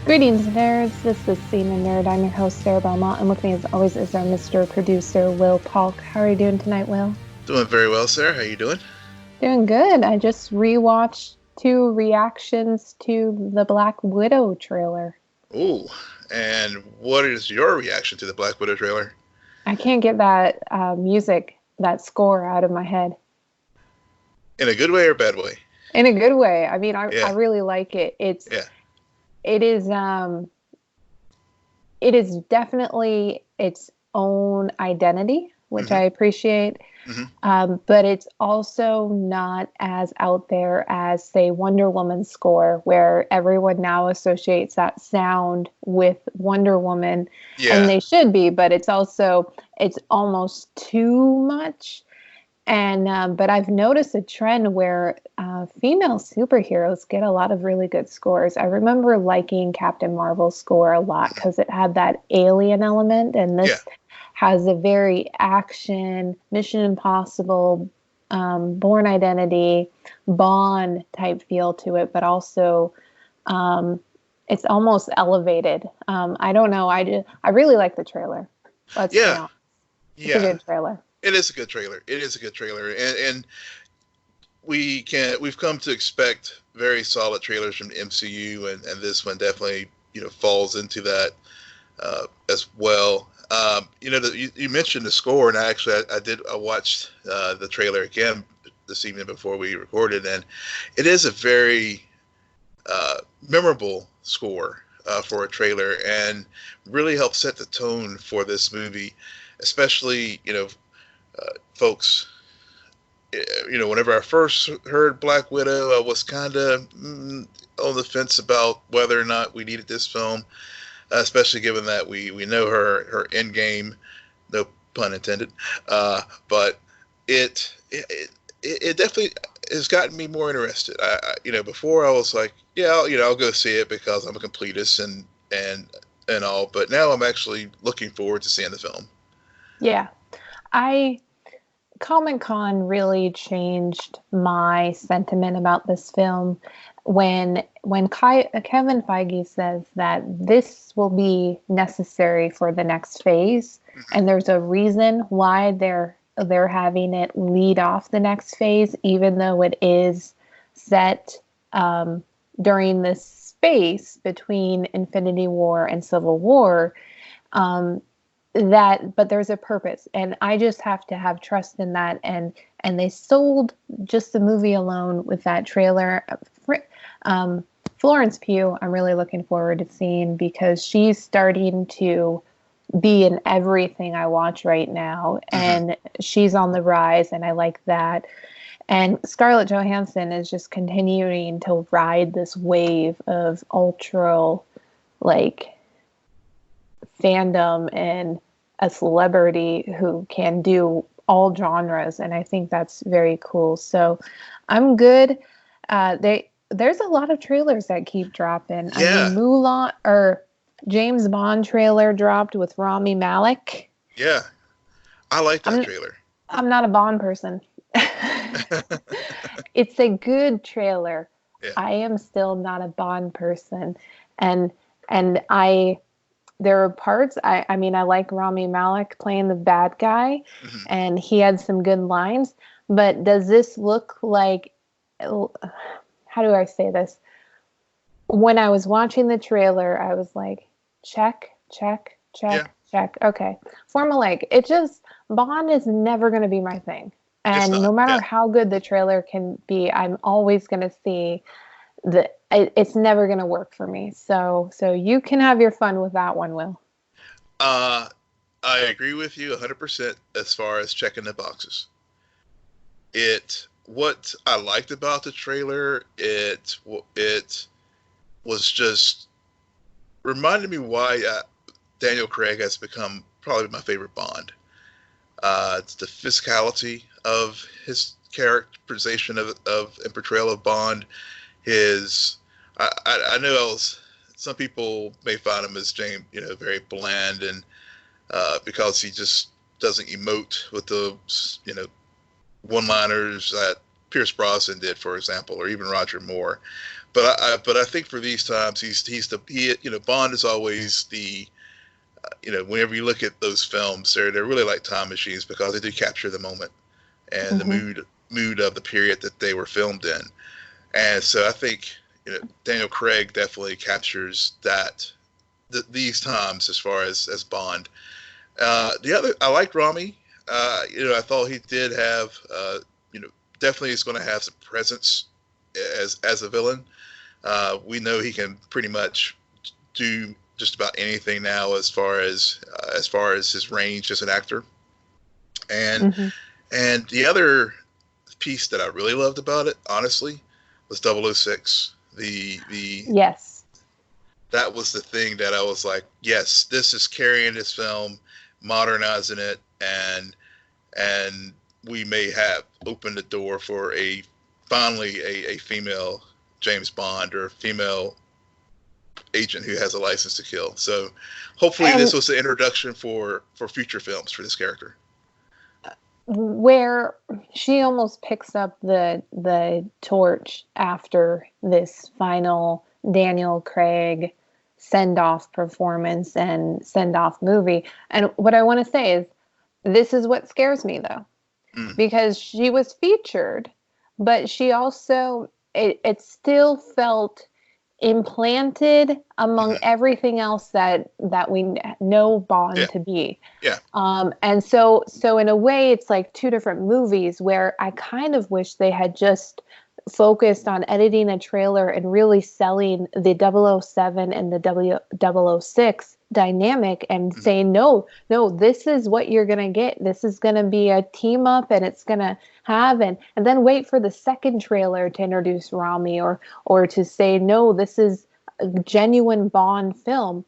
Greetings, nerds. This is CNN Nerd. I'm your host, Sarah Belmont, and with me, as always, is our Mr. Producer, Will Polk. How are you doing tonight, Will? Doing very well, Sarah. How you doing? Doing good. I just rewatched two reactions to the Black Widow trailer. Ooh, and what is your reaction to the Black Widow trailer? I can't get that music, that score out of my head. In a good way or bad way? In a good way. I mean, I Yeah, really like it. yeah. It is it is definitely its own identity, which I Mm-hmm. appreciate. Mm-hmm. But it's also not as out there as, say, Wonder Woman's score, where everyone now associates that sound with Wonder Woman, and Yeah, they should be, but it's almost too much. And but I've noticed a trend where female superheroes get a lot of really good scores. I remember liking Captain Marvel's score a lot because it had that alien element, and yeah, this has a very action, Mission Impossible, Born Identity, Bond type feel to it, but also um, it's almost elevated. I don't know. I really like the trailer. Let's be yeah, honest. It's a yeah. good trailer. It is a good trailer. It is a good trailer, and we've come to expect very solid trailers from the MCU, and this one definitely falls into that as well. You mentioned the score, and I watched the trailer again this evening before we recorded, and it is a very memorable score for a trailer, and really helps set the tone for this movie, especially folks. Whenever I first heard Black Widow, I was kind of on the fence about whether or not we needed this film, especially given that we know her end game, no pun intended. But it definitely has gotten me more interested. Before I was like, yeah, I'll go see it because I'm a completist and all. But now I'm actually looking forward to seeing the film. Yeah. I Comic Con really changed my sentiment about this film when Kevin Feige says that this will be necessary for the next phase, and there's a reason why they're having it lead off the next phase, even though it is set during this space between Infinity War and Civil War. Um, but there's a purpose, and I just have to have trust in that. And they sold just the movie alone with that trailer. Florence Pugh, I'm really looking forward to seeing, because she's starting to be in everything I watch right now, Mm-hmm. and she's on the rise, and I like that. And Scarlett Johansson is just continuing to ride this wave of ultra, like, fandom and a celebrity who can do all genres, and I think that's very cool. So I'm good. There's a lot of trailers that keep dropping. I Yeah, mean, Mulan or James Bond trailer dropped with Rami Malek. yeah. I like that I'm trailer. I'm not a Bond person. It's a good trailer. Yeah. I am still not a Bond person, and I there are parts I mean, I like Rami Malek playing the bad guy, Mm-hmm. and he had some good lines, but does this look like, how do I say this? When I was watching the trailer, I was like, check, check, Yeah. check, check. Okay. Formulaic. It just, Bond is never going to be my thing. It's And not. no Yeah. matter how good the trailer can be, I'm always going to see it's never going to work for me. So you can have your fun with that one, Will. Uh, I agree with you 100% as far as checking the boxes. What I liked about the trailer, it was just reminded me why Daniel Craig has become probably my favorite Bond. It's the physicality of his characterization of and portrayal of Bond. His, I know some people may find him as James, very bland, and because he just doesn't emote with the, one-liners that Pierce Brosnan did, for example, or even Roger Moore. but I think for these times, Bond is always the whenever you look at those films, they're really like time machines because they do capture the moment and the mood of the period that they were filmed in. And so I think Daniel Craig definitely captures these times as far as Bond. I liked Rami. I thought he did have definitely is going to have some presence as a villain. We know he can pretty much do just about anything now as far as his range as an actor. And and the other piece that I really loved about it, honestly, was 006. Yes. That was the thing that I was like, yes, this is carrying this film, modernizing it, and we may have opened the door for finally a female James Bond or a female agent who has a license to kill. So hopefully this was the introduction for future films for this character. Where she almost picks up the torch after this final Daniel Craig send-off performance and send-off movie. And what I want to say is, this is what scares me, though. Because she was featured, but she also, it still felt implanted among everything else that we know Bond to be. Yeah. And so in a way, it's like two different movies where I kind of wish they had just focused on editing a trailer and really selling the 007 and the 006 dynamic and saying, no, this is what you're going to get. This is going to be a team up and it's going to have, and then wait for the second trailer to introduce Rami or to say, no, this is a genuine Bond film.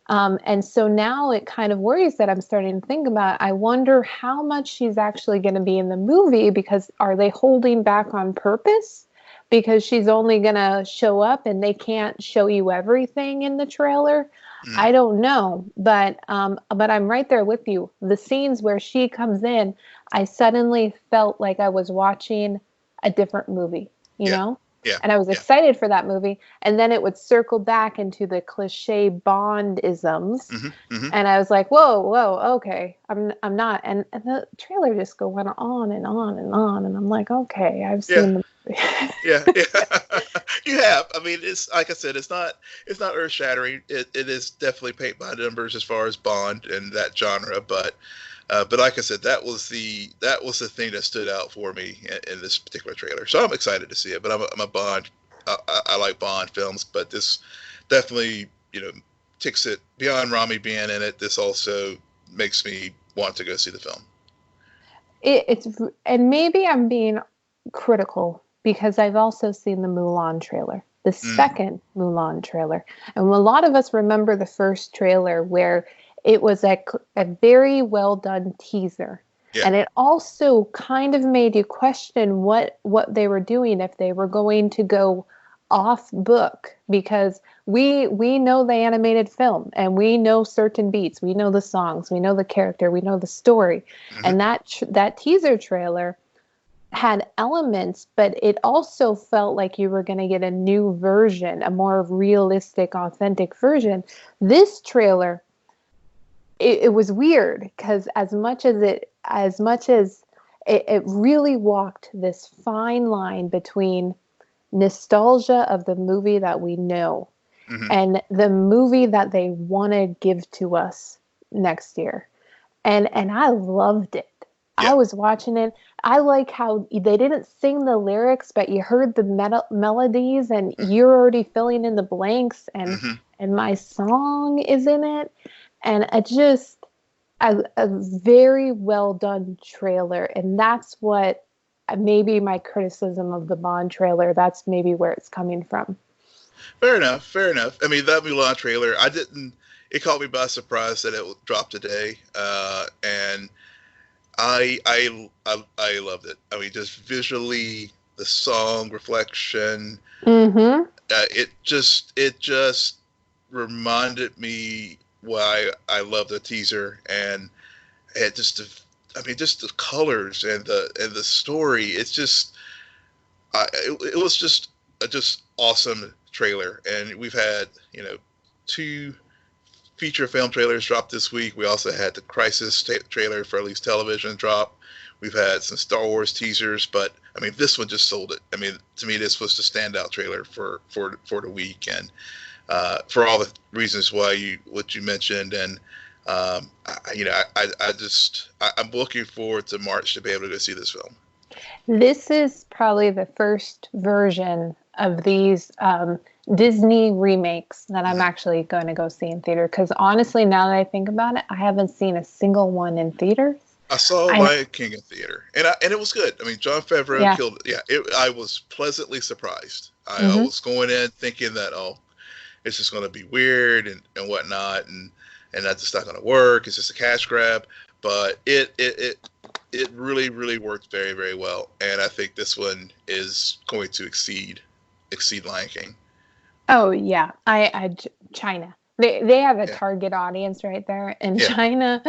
And so now it kind of worries that I'm starting to think about, I wonder how much she's actually going to be in the movie, because are they holding back on purpose? Because she's only going to show up and they can't show you everything in the trailer. I don't know, but I'm right there with you. The scenes where she comes in, I suddenly felt like I was watching a different movie, you know? Yeah. And I was excited for that movie. And then it would circle back into the cliche Bond-isms. And I was like, whoa, okay. I'm not. And the trailer just went on and on and on. And I'm like, okay, I've seen the movie. Yeah. You have. I mean, it's like I said, it's not earth shattering. It is definitely paint by numbers as far as Bond and that genre, but like I said, that was the thing that stood out for me in this particular trailer. So I'm excited to see it. But I'm a Bond. I like Bond films, but this definitely ticks it beyond Rami being in it. This also makes me want to go see the film. And maybe I'm being critical because I've also seen the Mulan trailer, the second Mulan trailer, and a lot of us remember the first trailer where it was a very well done teaser. Yeah. And it also kind of made you question what they were doing, if they were going to go off book, because we know the animated film and we know certain beats, we know the songs, we know the character, we know the story. And that teaser trailer had elements, but it also felt like you were going to get a new version, a more realistic, authentic version. This trailer, it was weird because as much as it really walked this fine line between nostalgia of the movie that we know and the movie that they want to give to us next year. And I loved it. Yeah. I was watching it. I like how they didn't sing the lyrics, but you heard the melodies and you're already filling in the blanks, and my song is in it. And it just a very well done trailer. And that's what maybe my criticism of the Bond trailer, that's maybe where it's coming from. Fair enough. I mean, that Mulan trailer, it caught me by surprise that it dropped today. And I loved it. I mean, just visually, the song, Reflection, it just reminded me why I love the teaser, and just the colors and the story. It's just, it was just a just awesome trailer. And we've had, 2 feature film trailers drop this week. We also had the Crisis trailer for at least television drop. We've had some Star Wars teasers, but I mean, this one just sold it. I mean, to me, this was the standout trailer for the week, and for all the reasons what you mentioned, and I'm looking forward to March to be able to go see this film. This is probably the first version of these Disney remakes that I'm actually going to go see in theater. Because honestly, now that I think about it, I haven't seen a single one in theaters. I saw Lion King in theater, and it was good. I mean, Jon Favreau killed it. Yeah, I was pleasantly surprised. I was going in thinking that, it's just going to be weird and whatnot, and that's just not going to work. It's just a cash grab. But it really, really worked very, very well. And I think this one is going to exceed Lion King. Oh, yeah. China. They have a target audience right there. And China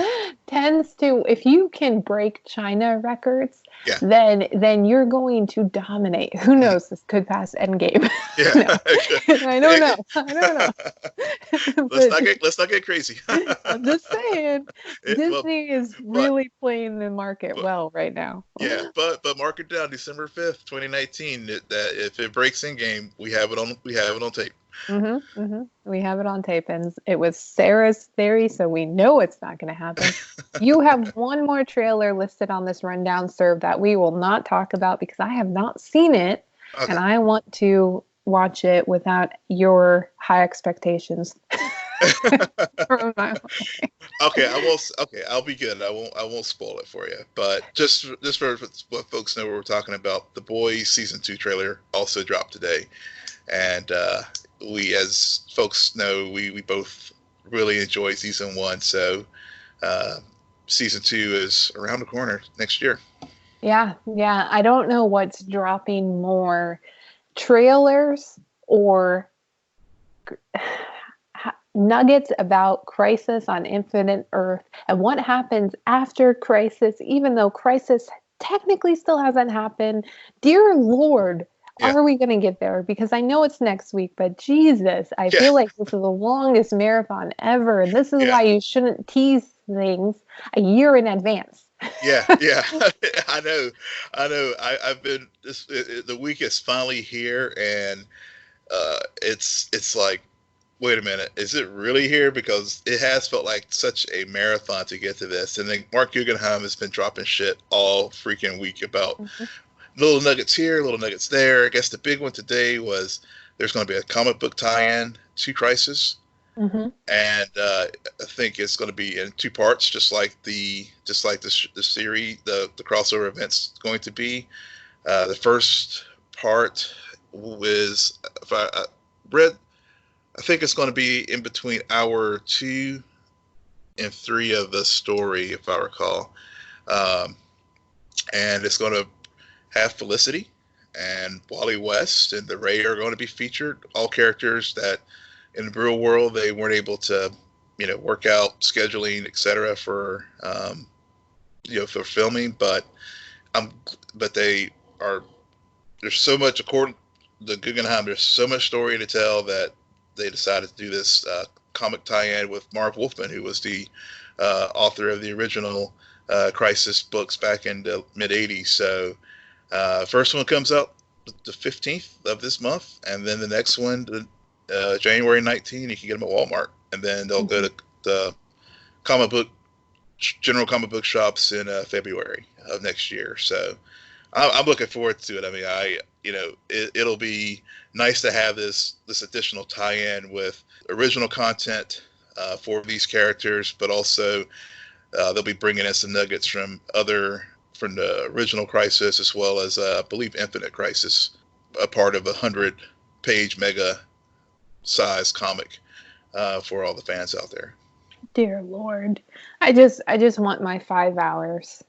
tends to, if you can break China records, then you're going to dominate. Who knows? This could pass Endgame. Yeah. I don't know. Let's not get crazy. I'm just saying, Disney is really playing the market well right now. Yeah, but mark it down, December 5th, 2019. That if it breaks Endgame, we have it on tape. We have it on tape, and it was Sarah's theory, so we know it's not going to happen. You have one more trailer listed on this rundown, Serve, that we will not talk about because I have not seen it, and I want to watch it without your high expectations. I'll be good. I won't spoil it for you. But just for what folks know, what we're talking about, The Boys season 2 trailer also dropped today, and we, as folks know, we both really enjoyed season 1. So season 2 is around the corner next year. Yeah. I don't know what's dropping more, trailers or nuggets about Crisis on Infinite Earth and what happens after Crisis, even though Crisis technically still hasn't happened. Dear Lord, are we going to get there? Because I know it's next week, but Jesus, I feel like this is the longest marathon ever. And this is why you shouldn't tease things a year in advance. I know. I've been the week is finally here, and it's like, wait a minute, is it really here? Because it has felt like such a marathon to get to this. And then Mark Guggenheim has been dropping shit all freaking week about little nuggets here, little nuggets there. I guess the big one today was there's going to be a comic book tie-in to Crisis. And I think it's going to be in 2 parts, just like the series, the crossover event's going to be. The first part was, if I read, I think it's going to be in between hour 2 and 3 of the story, if I recall. And it's going to have Felicity and Wally West and the Ray are going to be featured. All characters that in the real world they weren't able to, work out scheduling, etc. for, for filming. But they are. There's so much, according to Guggenheim, there's so much story to tell that they decided to do this comic tie-in with Marv Wolfman, who was the author of the original Crisis books back in the mid '80s. So. First one comes out the 15th of this month, and then the next one, January 19th, you can get them at Walmart, and then they'll go to the general comic book shops in February of next year. So I'm looking forward to it. I mean, it'll be nice to have this additional tie-in with original content for these characters, but also they'll be bringing in some nuggets from the original Crisis, as well as I believe Infinite Crisis, a part of a 100-page mega size comic for all the fans out there. Dear Lord, I just want my 5 hours.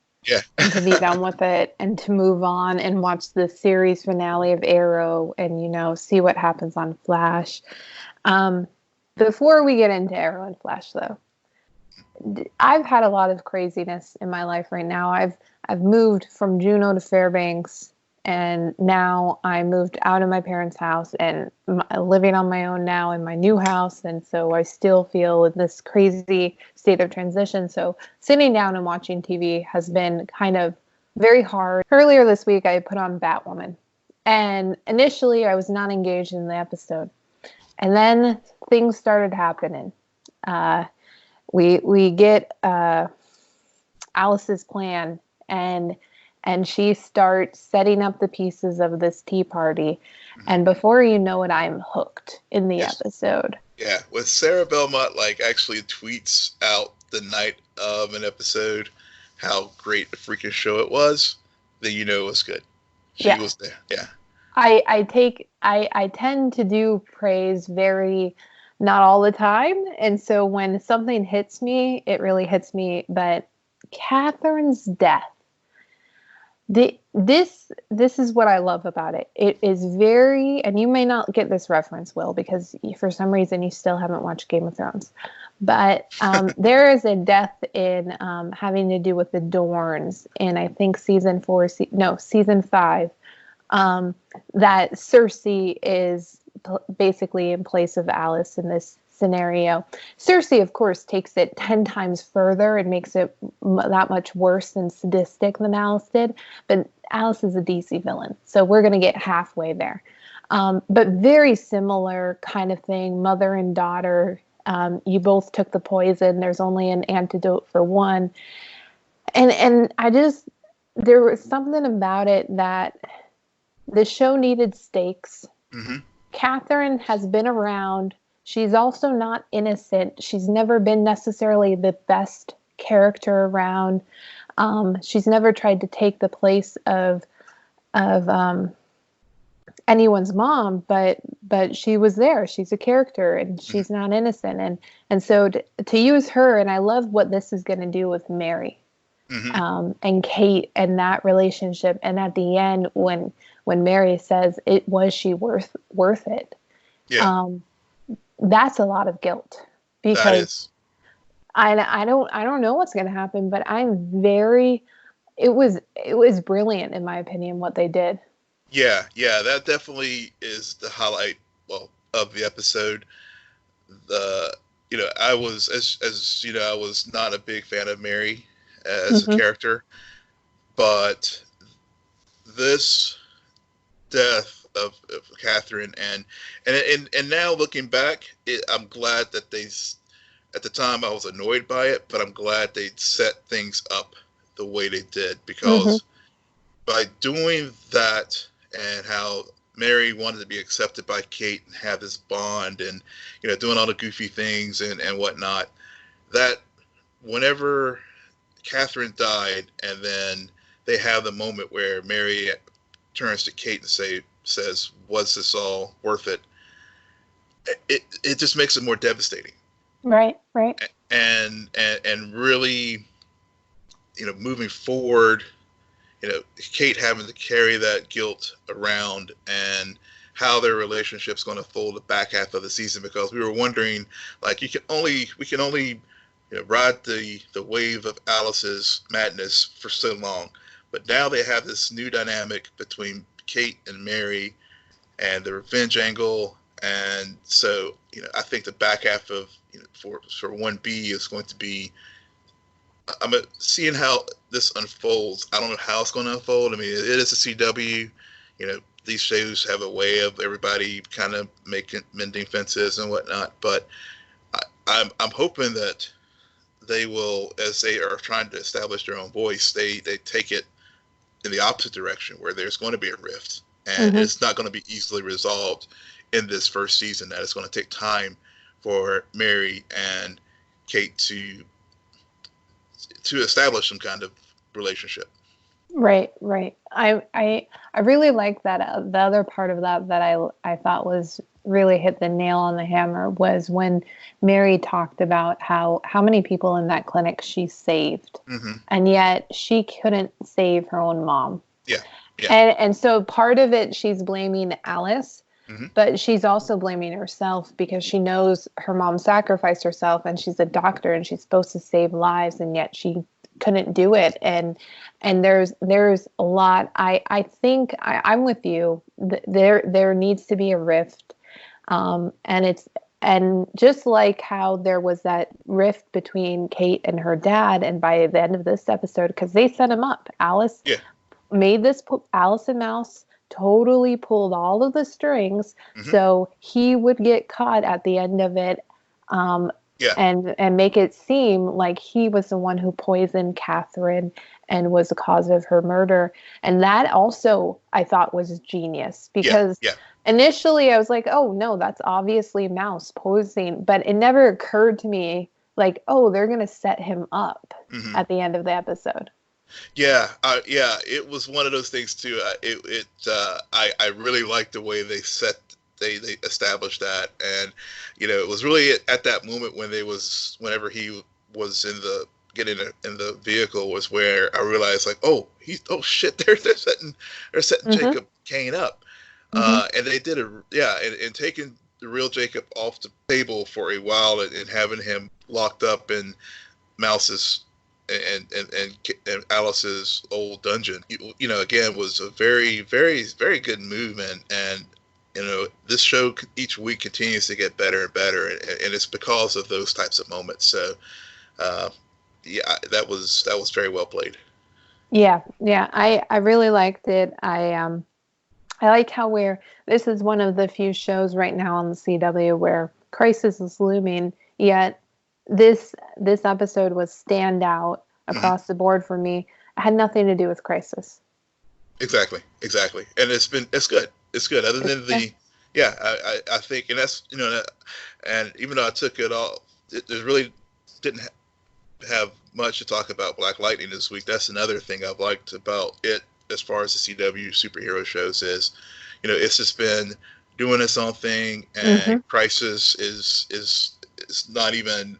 And to be done with it and to move on and watch the series finale of Arrow and see what happens on Flash. Before we get into Arrow and Flash, though, I've had a lot of craziness in my life right now. I've moved from Juneau to Fairbanks and now I moved out of my parents' house and living on my own now in my new house. And so I still feel in this crazy state of transition. So sitting down and watching TV has been kind of very hard. Earlier this week, I put on Batwoman. And initially, I was not engaged in the episode. And then things started happening. We get Alice's plan, and she starts setting up the pieces of this tea party. And before you know it, I'm hooked in the episode. Yeah, with Sarah Belmont, like, actually tweets out the night of an episode how great a freaking show it was, then you know it was good. She was there. Yeah. I tend to do praise very not all the time, and so when something hits me, it really hits me. But Catherine's death, this is what I love about it. It is very, and you may not get this reference, Will, because for some reason you still haven't watched Game of Thrones. But there is a death in having to do with the Dorns in, I think, season 5. That Cersei is basically in place of Alice in this scenario. Cersei, of course, takes it 10 times further and makes it that much worse and sadistic than Alice did. But Alice is a DC villain, so we're going to get halfway there. But very similar kind of thing, mother and daughter. You both took the poison. There's only an antidote for one. And there was something about it that the show needed stakes. Mm-hmm. Catherine has been around. She's also not innocent. She's never been necessarily the best character around. She's never tried to take the place of anyone's mom, but she was there. She's a character, and she's not innocent. And so to use her, and I love what this is going to do with Mary, and Kate, and that relationship. And at the end, when Mary says, was she worth it? Yeah. That's a lot of guilt, because I don't know what's going to happen, but it was brilliant in my opinion, what they did. Yeah, that definitely is the highlight, of the episode. I was, as you know, I was not a big fan of Mary as a character, but this death of Catherine and now looking back, I'm glad that at the time I was annoyed by it, but I'm glad they set things up the way they did, because by doing that, and how Mary wanted to be accepted by Kate and have this bond, and doing all the goofy things and whatnot, that whenever Catherine died, and then they have the moment where Mary turns to Kate and says, "Was this all worth it?" It just makes it more devastating. Right. And really, moving forward, Kate having to carry that guilt around, and how their relationship's going to fold the back half of the season, because we were wondering, like, we can only ride the wave of Alice's madness for so long, but now they have this new dynamic between Kate and Mary, and the revenge angle, and so I think the back half of for 1B is going to be. I'm seeing how this unfolds. I don't know how it's going to unfold. I mean, it is a CW. These shows have a way of everybody kind of mending fences and whatnot. But I'm hoping that they will, as they are trying to establish their own voice, they take it in the opposite direction, where there's going to be a rift, and it's not going to be easily resolved in this first season. That it's going to take time for Mary and Kate to establish some kind of relationship. Right. I really like that. The other part of that I thought was really hit the nail on the hammer was when Mary talked about how many people in that clinic she saved, and yet she couldn't save her own mom. Yeah. And so part of it, she's blaming Alice, but she's also blaming herself, because she knows her mom sacrificed herself, and she's a doctor and she's supposed to save lives, and yet she couldn't do it. And there's a lot. I think I'm with you. There needs to be a rift. And just like how there was that rift between Kate and her dad, and by the end of this episode, because they set him up, Alice made this, Alice and Mouse totally pulled all of the strings, so he would get caught at the end of it, and make it seem like he was the one who poisoned Catherine and was the cause of her murder. And that also I thought was genius, because initially I was like, oh no, that's obviously Mouse posing, but it never occurred to me like, oh, they're going to set him up at the end of the episode. Yeah, it was one of those things too. I really liked the way they established that, and it was really at that moment whenever he was getting in the vehicle was where I realized, like, oh shit, they're setting Jacob Kane up, and they did and taking the real Jacob off the table for a while and having him locked up in Mouse's and Alice's old dungeon, again, was a very, very, very good movement. And this show each week continues to get better and better, and it's because of those types of moments. So that was very well played. I really liked it. I like how this is one of the few shows right now on the CW where crisis is looming, yet this episode was standout across the board for me. It had nothing to do with crisis. Exactly. And it's good. It's good. Other than I think, and that's, and even though I took it all, it really didn't have much to talk about Black Lightning this week. That's another thing I've liked about it as far as the CW superhero shows is, it's just been doing its own thing, and Crisis is not even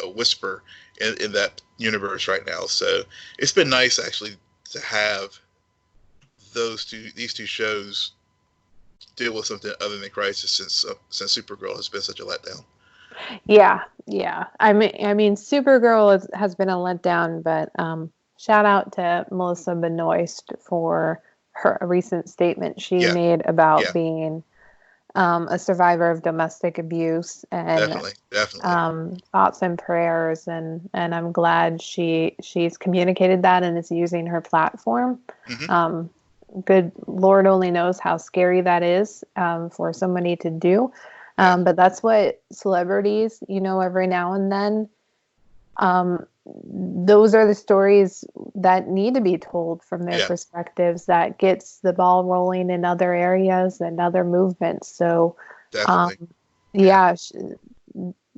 a whisper in that universe right now. So it's been nice actually to have these two shows deal with something other than Crisis, since Supergirl has been such a letdown. Yeah. I mean, Supergirl has been a letdown, but shout out to Melissa Benoist for her recent statement she made about being a survivor of domestic abuse, and definitely. Thoughts and prayers, and I'm glad she's communicated that and is using her platform. Good Lord only knows how scary that is for somebody to do, but that's what celebrities, every now and then, those are the stories that need to be told from their perspectives, that gets the ball rolling in other areas and other movements. So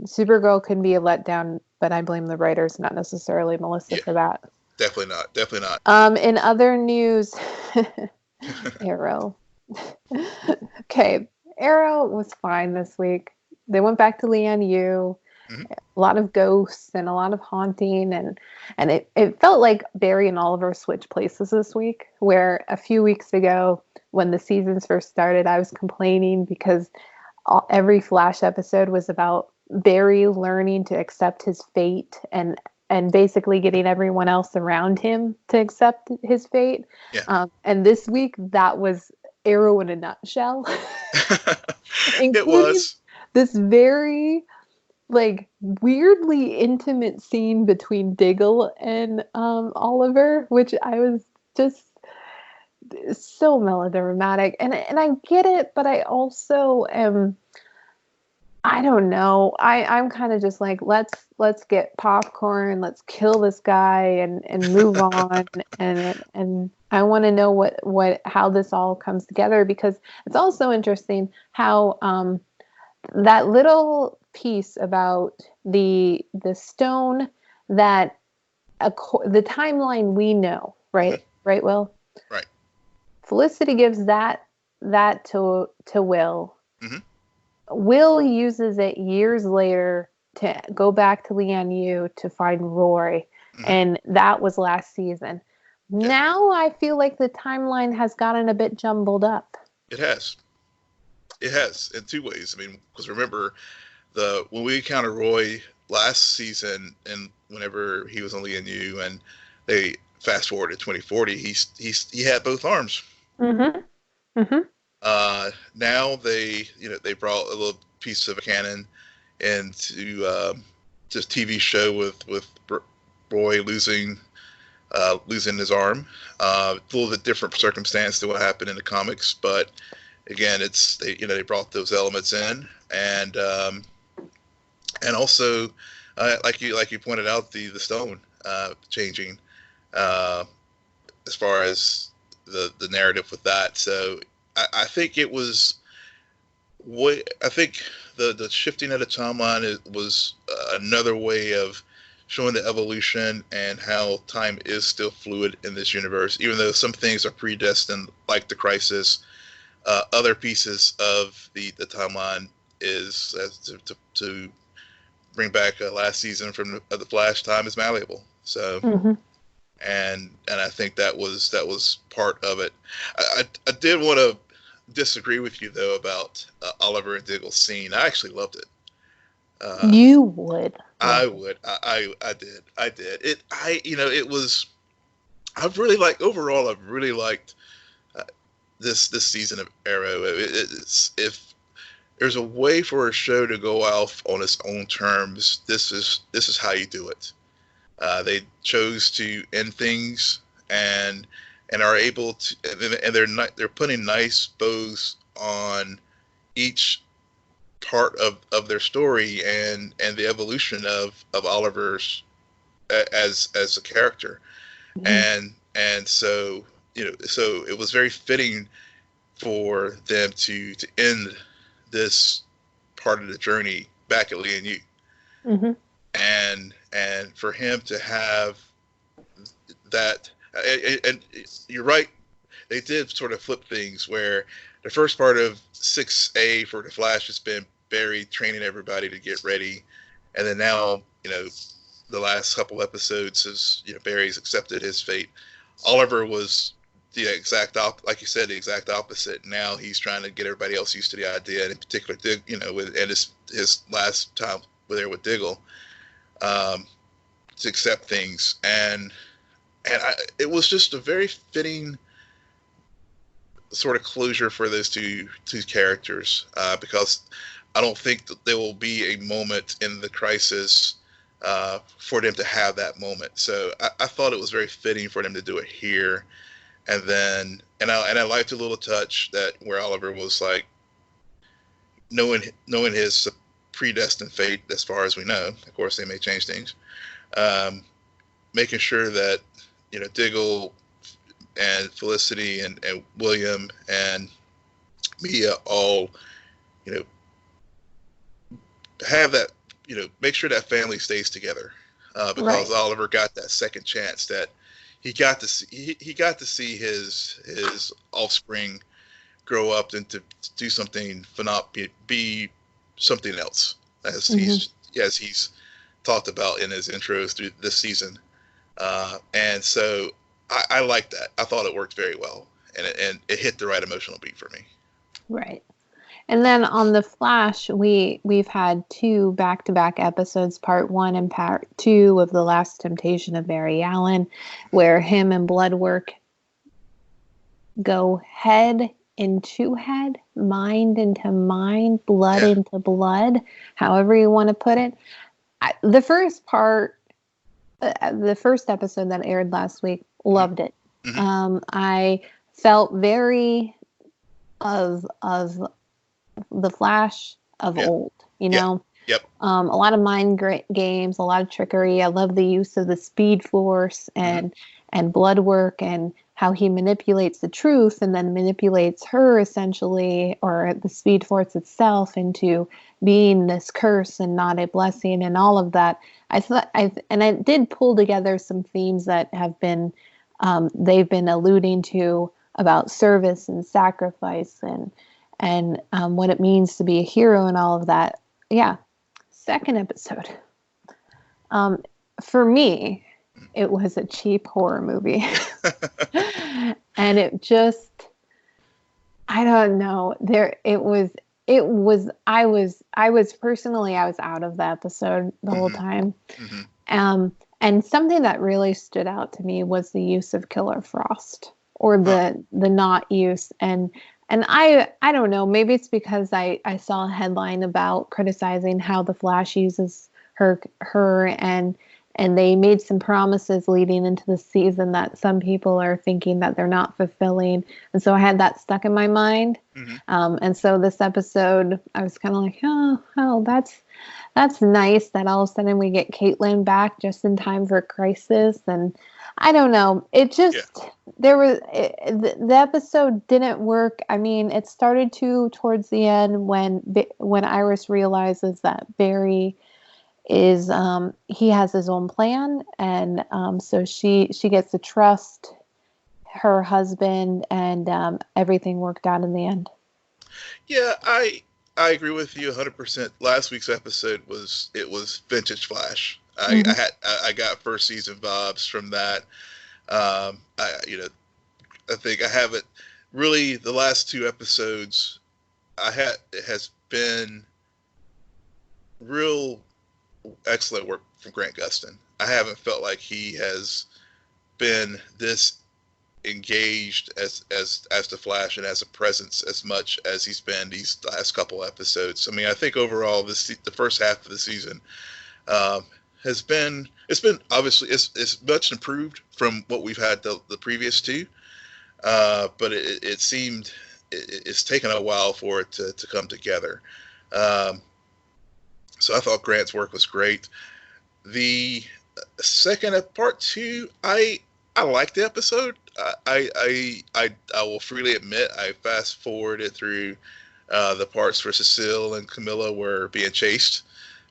Supergirl can be a letdown, but I blame the writers, not necessarily Melissa, for that. Definitely not. In other news, Arrow. Okay, Arrow was fine this week. They went back to Lian Yu. A lot of ghosts and a lot of haunting, and it felt like Barry and Oliver switched places this week, where a few weeks ago when the seasons first started, I was complaining because every Flash episode was about Barry learning to accept his fate and basically getting everyone else around him to accept his fate. And this week that was Arrow in a nutshell. It was this very weirdly intimate scene between Diggle and Oliver, which I was just so melodramatic, and I get it, but I also am, I don't know, I'm kind of just like, let's get popcorn, let's kill this guy and move on, and I want to know how this all comes together, because it's also interesting how that little piece about the stone, that the timeline we know, right, Will? Right. Felicity gives that to Will. Will uses it years later to go back to Lian Yu to find Roy, and that was last season. Now I feel like the timeline has gotten a bit jumbled up. It has in two ways. I mean, because remember, when we encountered Roy last season, and whenever he was only in U, and they fast forward to 2040, he had both arms. Mm-hmm. Mm-hmm. Now they brought a little piece of canon into just TV show with Roy losing his arm. A little bit different circumstance than what happened in the comics, but again, they brought those elements in, and also like you pointed out, the stone changing as far as the narrative with that. So I think it was I think the shifting of the timeline was another way of showing the evolution and how time is still fluid in this universe, even though some things are predestined, like the crisis. Other pieces of the timeline is to bring back last season from the Flash, time is malleable. So, Mm-hmm. and I think that was part of it. I did want to disagree with you though about Oliver and Diggle's scene. I actually loved it. You would. I would. I did. It was. I've really liked overall. I've really liked this season of Arrow. If there's a way for a show to go off on its own terms, this is how you do it. They chose to end things and are able to, and they're putting nice bows on each part of their story and the evolution of Oliver's as a character. Mm-hmm. and so so it was very fitting for them to end this part of the journey back at Lee and you. Mm-hmm. And for him to have that, and you're right, they did sort of flip things where the first part of 6A for the Flash has been Barry training everybody to get ready, and then now the last couple episodes is Barry's accepted his fate. Oliver was the exact like you said, the exact opposite. Now he's trying to get everybody else used to the idea, and in particular, and his last time there with Diggle, to accept things, and it was just a very fitting sort of closure for those two characters, because I don't think that there will be a moment in the crisis for them to have that moment. So I thought it was very fitting for them to do it here. And then, and I liked a little touch that where Oliver was like, knowing his predestined fate, as far as we know. Of course, they may change things. Making sure that Diggle and Felicity and William and Mia all have that, make sure that family stays together, because right. Oliver got that second chance that. He got to see his offspring grow up and to do something phenomenal, be something else, as he's talked about in his intros through this season, and so I like that. I thought it worked very well, and it hit the right emotional beat for me. Right. And then on The Flash, we've had 2 back-to-back episodes, part 1 and part 2 of The Last Temptation of Barry Allen, where him and Bloodwork go head into head, mind into mind, blood into blood, however you want to put it. The first part, the first episode that aired last week, loved it. Mm-hmm. I felt very of the Flash of old, Yep. A lot of mind games, a lot of trickery. I love the use of the Speed Force and Bloodwork, and how he manipulates the truth and then manipulates her essentially, or the Speed Force itself, into being this curse and not a blessing, and all of that. I did pull together some themes that have been they've been alluding to about service and sacrifice and what it means to be a hero and all of that. Yeah. Second episode. For me, it was a cheap horror movie. And it just, I don't know. I was personally, I was out of the episode the whole time. Mm-hmm. And something that really stood out to me was the use of Killer Frost, or the not use. And I don't know, maybe it's because I saw a headline about criticizing how the Flash uses her and they made some promises leading into the season that some people are thinking that they're not fulfilling. And so I had that stuck in my mind. Mm-hmm. And so this episode, I was kind of like, oh, that's nice that all of a sudden we get Caitlin back just in time for Crisis. And I don't know. It just, the episode didn't work. I mean, it started to towards the end when Iris realizes that Barry is, he has his own plan. And so she gets to trust her husband, and everything worked out in the end. Yeah, I agree with you 100%. Last week's episode was vintage Flash. I got first season vibes from that. I think I haven't really, the last two episodes it has been real excellent work from Grant Gustin. I haven't felt like he has been this engaged as the Flash and as a presence as much as he's been these last couple episodes. I mean, I think overall the first half of the season it's been obviously it's much improved from what we've had the previous two, but it seemed it's taken a while for it to come together. So I thought Grant's work was great. The second part two, I liked the episode. I will freely admit I fast forwarded through the parts where Cecile and Camilla were being chased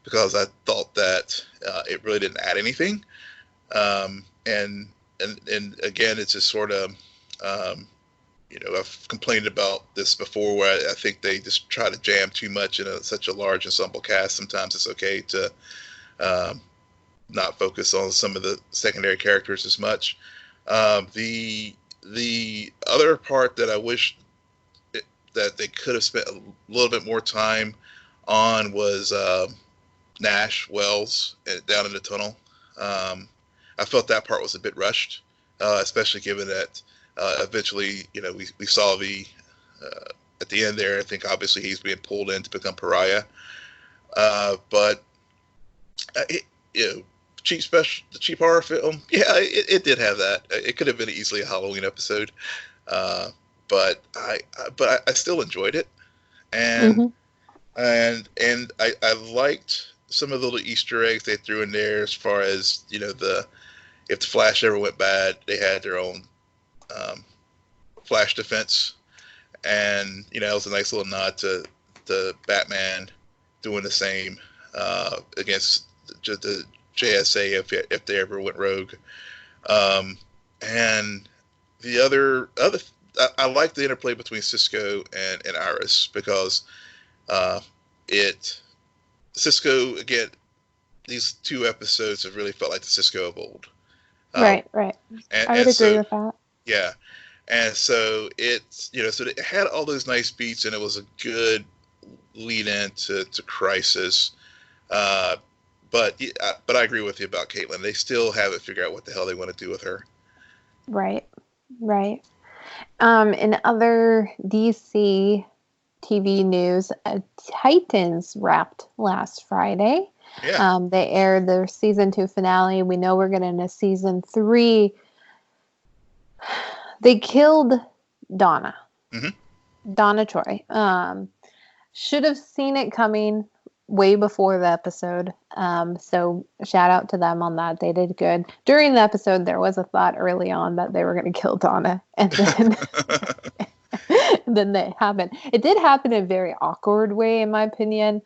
because I thought that it really didn't add anything. And again, it's just sort of I've complained about this before, where I think they just try to jam too much in such a large ensemble cast. Sometimes it's okay to not focus on some of the secondary characters as much. The other part that I wish that they could have spent a little bit more time on was Nash Wells down in the tunnel. I felt that part was a bit rushed, especially given that eventually, we saw at the end there, I think obviously he's being pulled in to become Pariah. But the cheap horror film, it did have that. It could have been easily a Halloween episode, but I still enjoyed it, and I liked some of the little Easter eggs they threw in there, as far as if the Flash ever went bad, they had their own Flash defense, and it was a nice little nod to Batman doing the same against the JSA if they ever went rogue. And the other I like the interplay between Cisco and Iris, because Cisco, again, these two episodes have really felt like the Cisco of old. Right. I would agree with that. Yeah. And so it's, so it had all those nice beats, and it was a good lead in to Crisis. But I agree with you about Caitlin. They still haven't figured out what the hell they want to do with her. Right. In other DC TV news, Titans wrapped last Friday. Yeah. They aired their season 2 finale. We know we're getting a season 3. They killed Donna. Mm-hmm. Donna Troy. Should have seen it coming way before the episode. So shout out to them on that. They did good. During the episode, there was a thought early on that they were going to kill Donna, and then then that happened. It did happen in a very awkward way, in my opinion,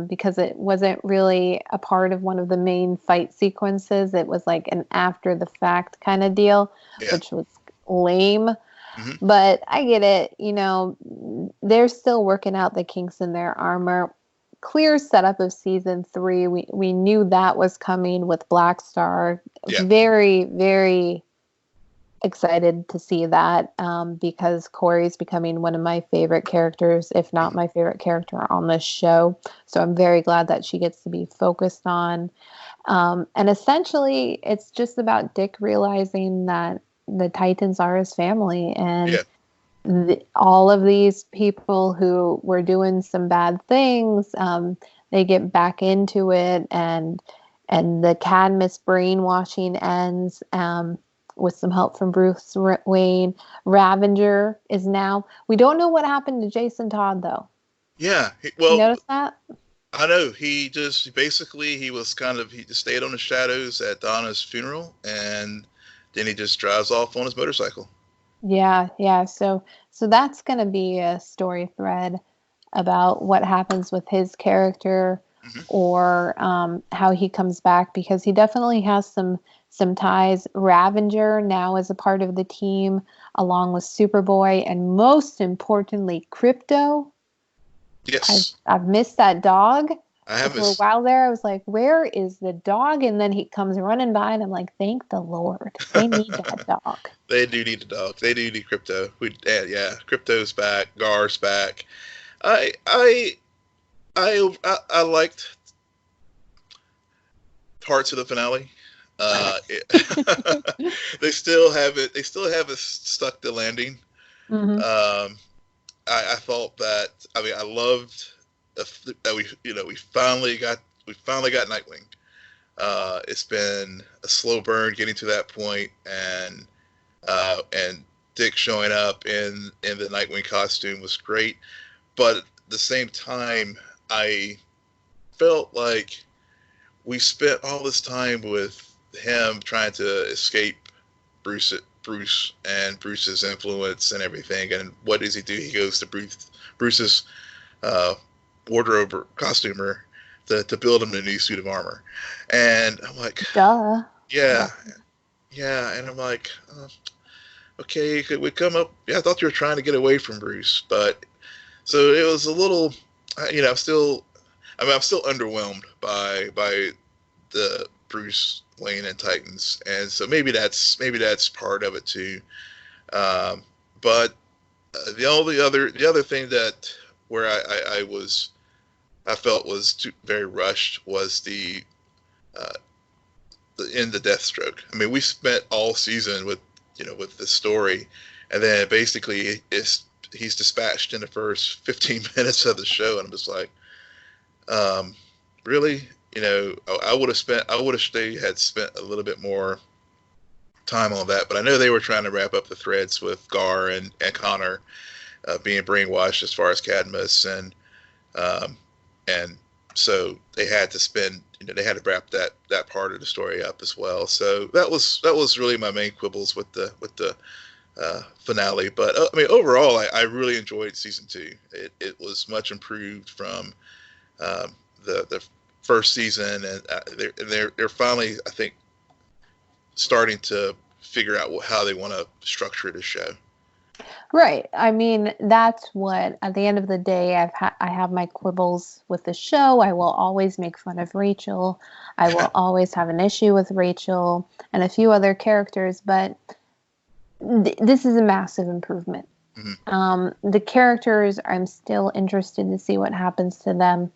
because it wasn't really a part of one of the main fight sequences. It was like an after the fact kind of deal, which was lame. Mm-hmm. But I get it. They're still working out the kinks in their armor. Clear setup of season 3. We knew that was coming with Black Star. Yeah. Very, very excited to see that because Corey's becoming one of my favorite characters, if not my favorite character on this show. So I'm very glad that she gets to be focused on. And essentially, it's just about Dick realizing that the Titans are his family, and all of these people who were doing some bad things, they get back into it, and the Cadmus brainwashing ends. With some help from Bruce Wayne. Ravenger is now... We don't know what happened to Jason Todd, though. Yeah. You notice that? I know. He just he just stayed on the shadows at Donna's funeral, and then he just drives off on his motorcycle. Yeah. So that's going to be a story thread about what happens with his character, or how he comes back, because he definitely has some ties. Ravenger now is a part of the team, along with Superboy, and most importantly, Crypto. Yes. I've missed that dog. I have. For a while there, I was like, where is the dog? And then he comes running by, and I'm like, thank the Lord. They need that dog. They do need a dog. They do need Crypto. Crypto's back. Gar's back. I liked parts of the finale. They still haven't stuck the landing. I thought that, I loved that we finally got Nightwing. It's been a slow burn getting to that point, and Dick showing up in the Nightwing costume was great, but at the same time, I felt like we spent all this time with him trying to escape Bruce and Bruce's influence and everything. And what does he do? He goes to Bruce's wardrobe costumer to build him a new suit of armor. And I'm like, duh. Yeah. And I'm like, okay, could we come up? Yeah, I thought you were trying to get away from Bruce, but so it was a little, I'm still underwhelmed by the Bruce Wayne and Titans, and so maybe that's part of it too. But the other thing that where I felt was very rushed was the end of Deathstroke. I mean, we spent all season with this story, and then basically he's dispatched in the first 15 minutes of the show, and I'm just like, really? I would have spent a little bit more time on that, but I know they were trying to wrap up the threads with Gar and Connor being brainwashed as far as Cadmus, and so they had to they had to wrap that part of the story up as well. So that was really my main quibbles with the finale. But overall, I really enjoyed season 2. It was much improved from the first season, and they're finally, I think, starting to figure out how they want to structure the show. Right. I mean, that's what, at the end of the day, I have my quibbles with the show. I will always make fun of Rachel. I will always have an issue with Rachel and a few other characters, but this is a massive improvement. The characters, I'm still interested to see what happens to them.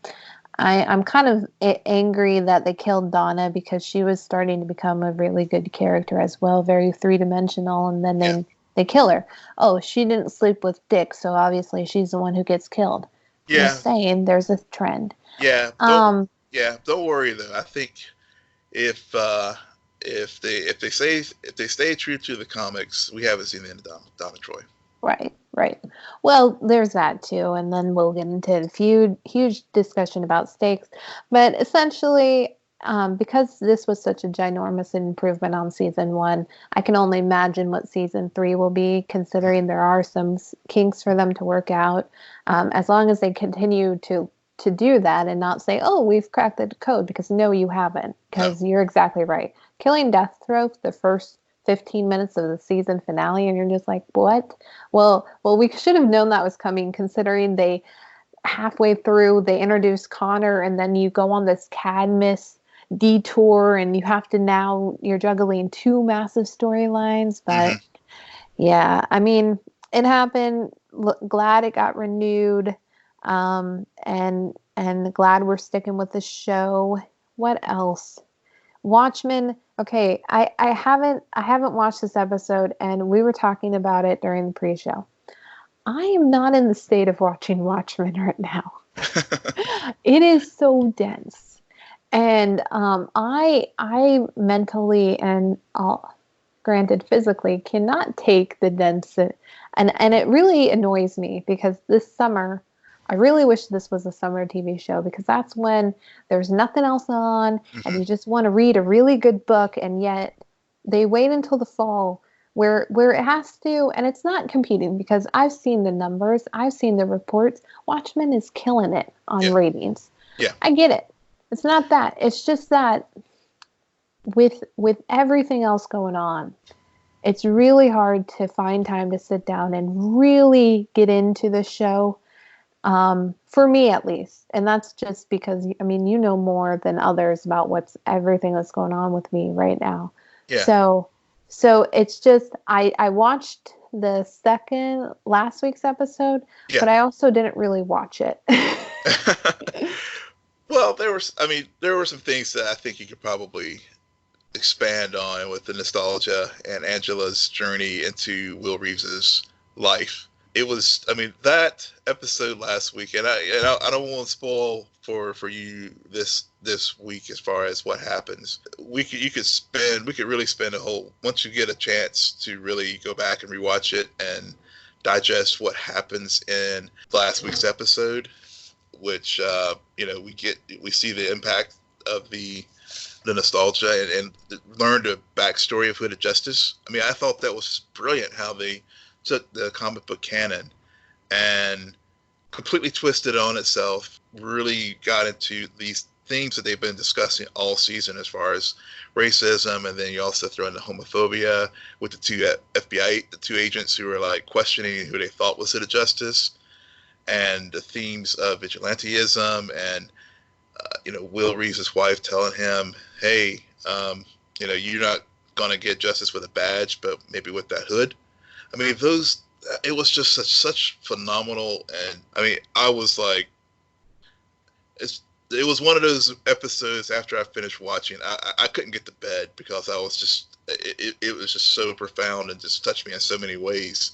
I'm kind of angry that they killed Donna, because she was starting to become a really good character as well, very three-dimensional, and then they kill her. Oh, she didn't sleep with Dick, so obviously she's the one who gets killed. Yeah. Just saying, there's a trend. Yeah. Don't worry though. I think if they stay true to the comics, we haven't seen the end of Donna Troy. Right. Well, there's that too, and then we'll get into a huge discussion about stakes. But essentially, because this was such a ginormous improvement on season 1, I can only imagine what season 3 will be, considering there are some kinks for them to work out. As long as they continue to do that and not say, oh, we've cracked the code, because no, you haven't, because you're exactly right. Killing Deathstroke the first 15 minutes of the season finale, and you're just like, what? Well, we should have known that was coming, considering they halfway through they introduced Connor, and then you go on this Cadmus detour, and you're juggling 2 massive storylines. But Yeah, I mean, it happened. Glad it got renewed, and glad we're sticking with the show. What else? Watchmen. Okay, I haven't watched this episode, and we were talking about it during the pre-show. I am not in the state of watching Watchmen right now. It is so dense, and I mentally and granted physically cannot take the density, and it really annoys me because this summer I really wish this was a summer TV show, because that's when there's nothing else on and you just want to read a really good book, and yet they wait until the fall where it has to, and it's not competing, because I've seen the numbers, I've seen the reports. Watchmen is killing it on ratings. Yeah. I get it. It's not that. It's just that with everything else going on, it's really hard to find time to sit down and really get into the show, for me at least. And that's just because, I mean, you know more than others about everything that's going on with me right now. Yeah. So it's just, I watched the last week's episode, but I also didn't really watch it. Well, there were some things that I think you could probably expand on with the nostalgia and Angela's journey into Will Reeves's life. It was, that episode last week, and I don't want to spoil for you this week as far as what happens. We could really spend once you get a chance to really go back and rewatch it and digest what happens in last week's episode, which we see the impact of the nostalgia and learn the backstory of Hooded Justice. I thought that was brilliant how they took the comic book canon and completely twisted on itself, really got into these themes that they've been discussing all season as far as racism, and then you also throw in the homophobia with the two agents who were like questioning who they thought was Hooded Justice, and the themes of vigilantism, and Will Reeves' wife telling him, hey, you're not going to get justice with a badge, but maybe with that hood. It was just such phenomenal, and I was like, it was one of those episodes after I finished watching, I couldn't get to bed because I was just, it was just so profound and just touched me in so many ways,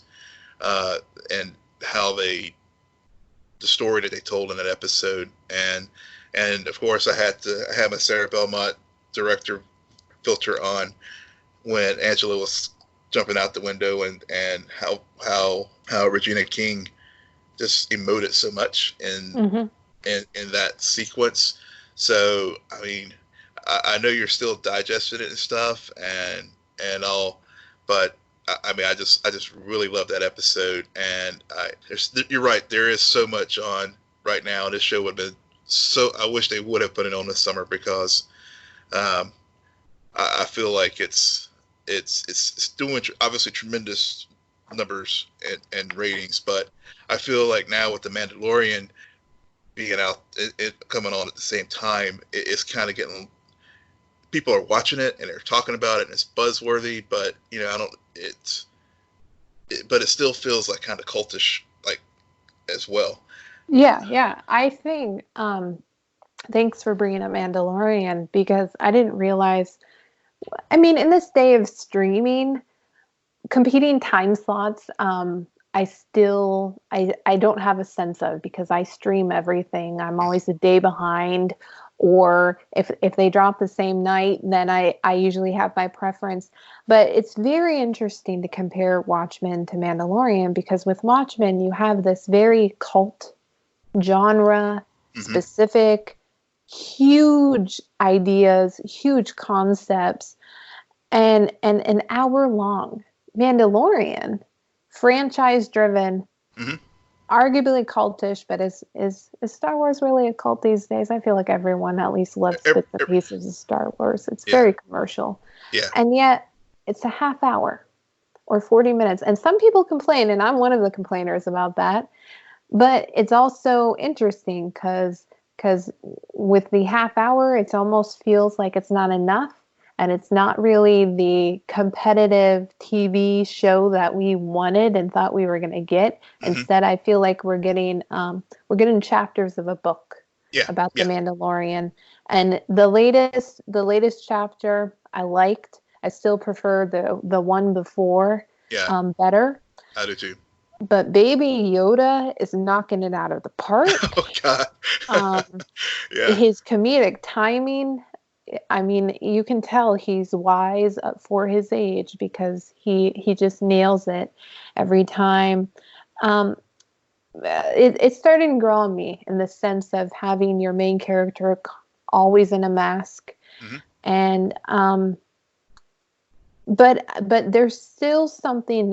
and how the story that they told in that episode, and of course I had my Sarah Belmont director filter on when Angela was jumping out the window, and how Regina King just emoted so much in that sequence. So I know you're still digesting it and stuff and all, but I just really love that episode, and you're right, there is so much on right now. This show would have been I wish they would have put it on this summer, because I feel like it's doing obviously tremendous numbers and ratings, but I feel like now with the Mandalorian being out, it coming on at the same time, it's kind of getting, people are watching it and they're talking about it and it's buzzworthy, but but it still feels like kind of cultish, like, as well. Yeah. I think, thanks for bringing up Mandalorian, because I didn't realize, in this day of streaming, competing time slots, I don't have a sense of, because I stream everything. I'm always a day behind, or if they drop the same night, then I usually have my preference. But it's very interesting to compare Watchmen to Mandalorian, because with Watchmen, you have this very cult genre specific, huge ideas, huge concepts, and an hour long. Mandalorian, franchise driven, arguably cultish, but is Star Wars really a cult these days? I feel like everyone at least loves bits and pieces of Star Wars. It's very commercial. Yeah. And yet it's a half hour or 40 minutes. And some people complain, and I'm one of the complainers about that. But it's also interesting because with the half hour, it almost feels like it's not enough. and it's not really the competitive TV show that we wanted and thought we were going to get. Mm-hmm. Instead, I feel like we're getting chapters of a book Yeah. about the Yeah. Mandalorian. And the latest chapter I liked. I still prefer the one before better. I do too. But Baby Yoda is knocking it out of the park. Oh God. Yeah. His comedic timing, I mean, you can tell he's wise for his age because he just nails it every time. It's starting to grow on me in the sense of having your main character always in a mask, Mm-hmm. and but there's still something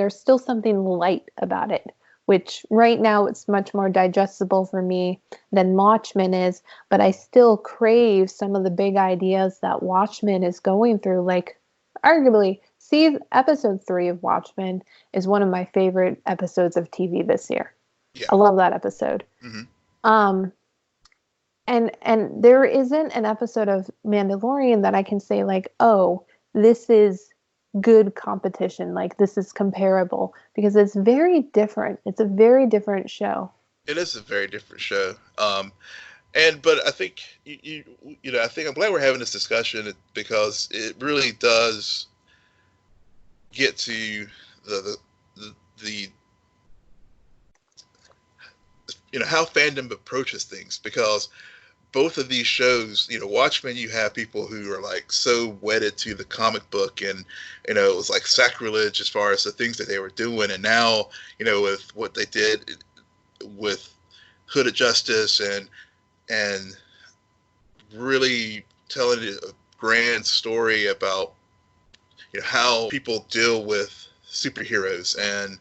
light about it, which right now it's much more digestible for me than Watchmen is, but I still crave some of the big ideas that Watchmen is going through. Like, arguably, see, episode 3 of Watchmen is one of my favorite episodes of TV this year. Yeah. I love that episode. Mm-hmm. And there isn't an episode of Mandalorian that I can say like, oh, this is good competition, like this is comparable, because it's very different. It's a very different show. It is a very different show. But I think you know, I think I'm glad we're having this discussion because it really does get to the you know, how fandom approaches things, because both of these shows, you know, Watchmen, you have people who are like so wedded to the comic book, and you know, it was like sacrilege as far as the things that they were doing. And now, you know, with what they did with Hooded Justice and really telling a grand story about, you know, how people deal with superheroes and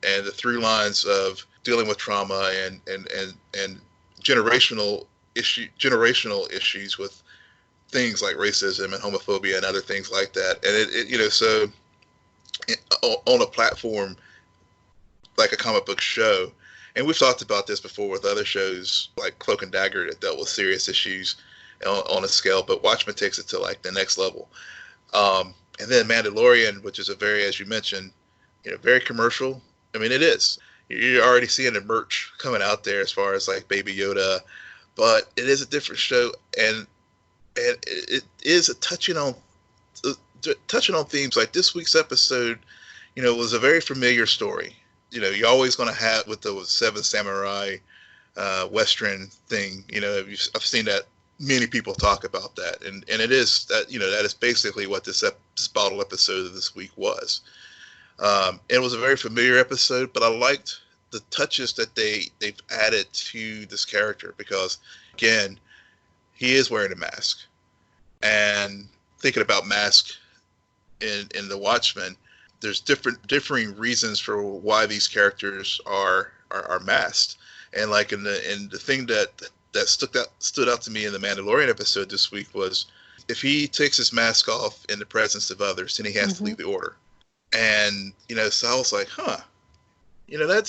the through lines of dealing with trauma and generational issues with things like racism and homophobia and other things like that. And it you know, so on a platform like a comic book show, and we've talked about this before with other shows like Cloak and Dagger that dealt with serious issues on a scale, but Watchmen takes it to like the next level. And then Mandalorian, which is a very, as you mentioned, you know, very commercial. I mean, it is. You're already seeing the merch coming out there as far as like Baby Yoda, but it is a different show, and it is touching on themes like this week's episode. You know, was a very familiar story. You know, you're always going to have with the Seven Samurai Western thing. You know, I've seen that many people talk about that, and it is that, you know, that is basically what this bottle episode of this week was. It was a very familiar episode, but I liked the touches that they've added to this character, because again, he is wearing a mask, and thinking about mask in the Watchmen, there's differing reasons for why these characters are masked. And like in the thing that stood out to me in the Mandalorian episode this week was, if he takes his mask off in the presence of others, then he has to leave the order. And, you know, so I was like, you know, that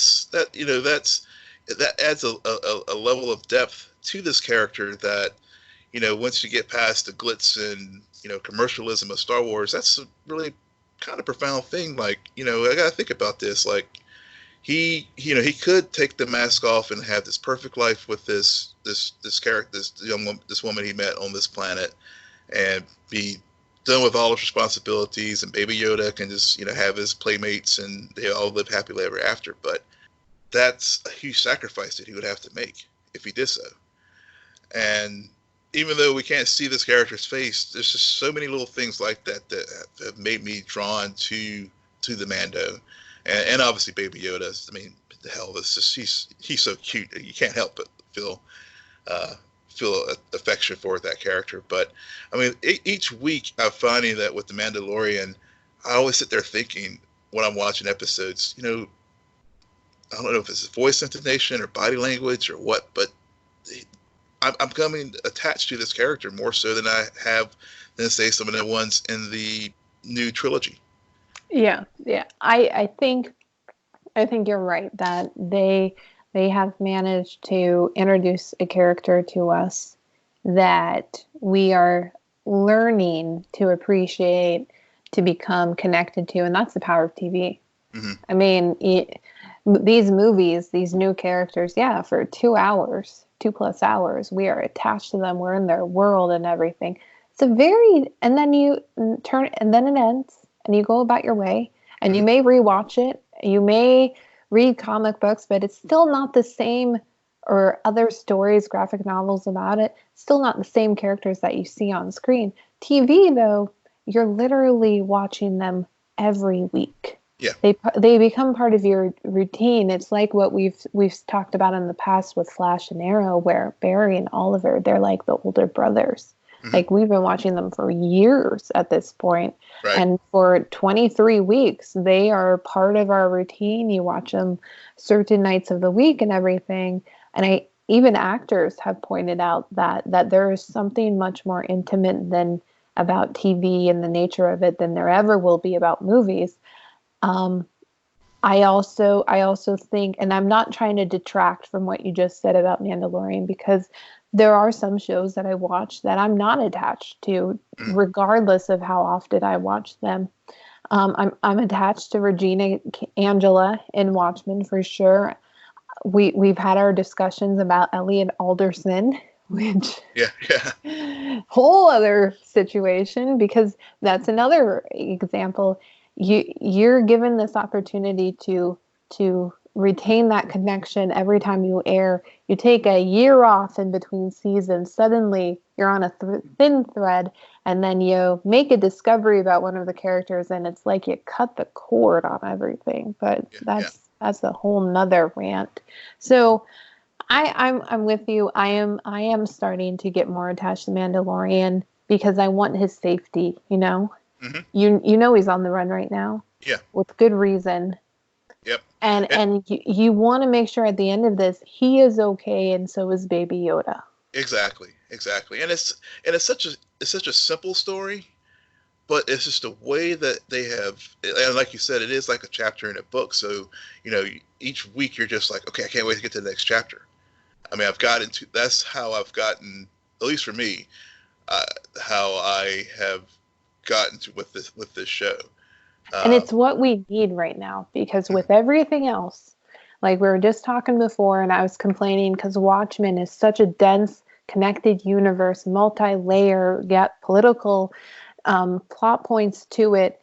adds a level of depth to this character that, you know, once you get past the glitz and, you know, commercialism of Star Wars, that's a really kind of profound thing. Like, you know, I got to think about this. Like, he could take the mask off and have this perfect life with this character, this woman he met on this planet, and be done with all his responsibilities, and Baby Yoda can just, you know, have his playmates and they all live happily ever after. But that's a huge sacrifice that he would have to make if he did so. And even though we can't see this character's face, there's just so many little things like that that have made me drawn to the Mando, and obviously Baby Yoda. I mean, the hell, this just he's so cute that you can't help but feel affection for that character. But I mean, each week I'm finding that with the Mandalorian, I always sit there thinking when I'm watching episodes, you know, I don't know if it's voice intonation or body language or what, but I'm becoming attached to this character more so than I have than, say, some of the ones in the new trilogy. Yeah. I think you're right that they have managed to introduce a character to us that we are learning to appreciate, to become connected to, and that's the power of TV. Mm-hmm. I mean, these movies, these new characters, yeah, for 2+ hours, we are attached to them. We're in their world and everything. It's a very, and then you turn, and then it ends, and you go about your way, and you may rewatch it, you may read comic books, but it's still not the same, or other stories, graphic novels about it, still not the same characters that you see on screen. TV, though, you're literally watching them every week. Yeah. They become part of your routine. It's like what we've talked about in the past with Flash and Arrow, where Barry and Oliver, they're like the older brothers. Mm-hmm. Like, we've been watching them for years at this point. Right. And for 23 weeks, they are part of our routine. You watch them certain nights of the week and everything. And even actors have pointed out that there is something much more intimate than about TV and the nature of it than there ever will be about movies. I also think, and I'm not trying to detract from what you just said about Mandalorian, because there are some shows that I watch that I'm not attached to, regardless of how often I watch them. I'm attached to Regina Angela in Watchmen for sure. We've had our discussions about Elliot Alderson, which whole other situation, because that's another example. You're given this opportunity to retain that connection every time you air. You take a year off in between seasons, suddenly you're on a thin thread, and then you make a discovery about one of the characters, and it's like you cut the cord on everything. But that's a whole nother rant. So I'm with you. I am starting to get more attached to Mandalorian because I want his safety, you know? Mm-hmm. You know he's on the run right now. Yeah. With good reason. Yep. And you want to make sure at the end of this he is okay, and so is Baby Yoda. Exactly. And it's such a simple story, but it's just the way that they have, and like you said, it is like a chapter in a book. So, each week you're just like, okay, I can't wait to get to the next chapter. I mean, that's how I've gotten, at least for me, how I have gotten to with this show. And it's what we need right now, because with everything else, like we were just talking before, and I was complaining because Watchmen is such a dense, connected universe, multi-layer, yet political plot points to it,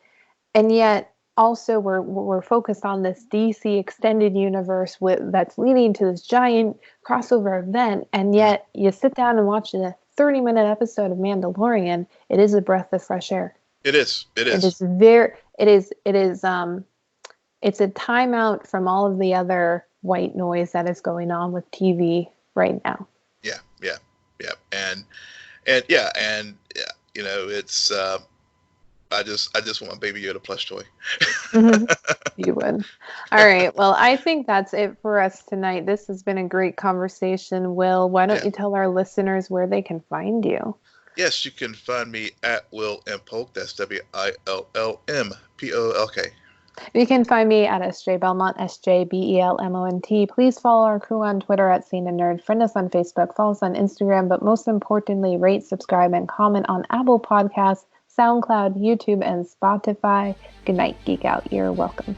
and yet also we're focused on this DC extended universe that's leading to this giant crossover event, and yet you sit down and watch a 30-minute episode of Mandalorian, it is a breath of fresh air. It is. It's a timeout from all of the other white noise that is going on with TV right now. Yeah. And it's I just want my Baby Yoda plush toy. Mm-hmm. You would. All right. Well, I think that's it for us tonight. This has been a great conversation. Will, why don't you tell our listeners where they can find you? Yes, you can find me at Will M. Polk. That's WILLMPOLK. You can find me at SJ Belmont, SJBELMONT. Please follow our crew on Twitter at SNN Nerd. Friend us on Facebook. Follow us on Instagram. But most importantly, rate, subscribe, and comment on Apple Podcasts, SoundCloud, YouTube, and Spotify. Good night, Geek Out. You're welcome.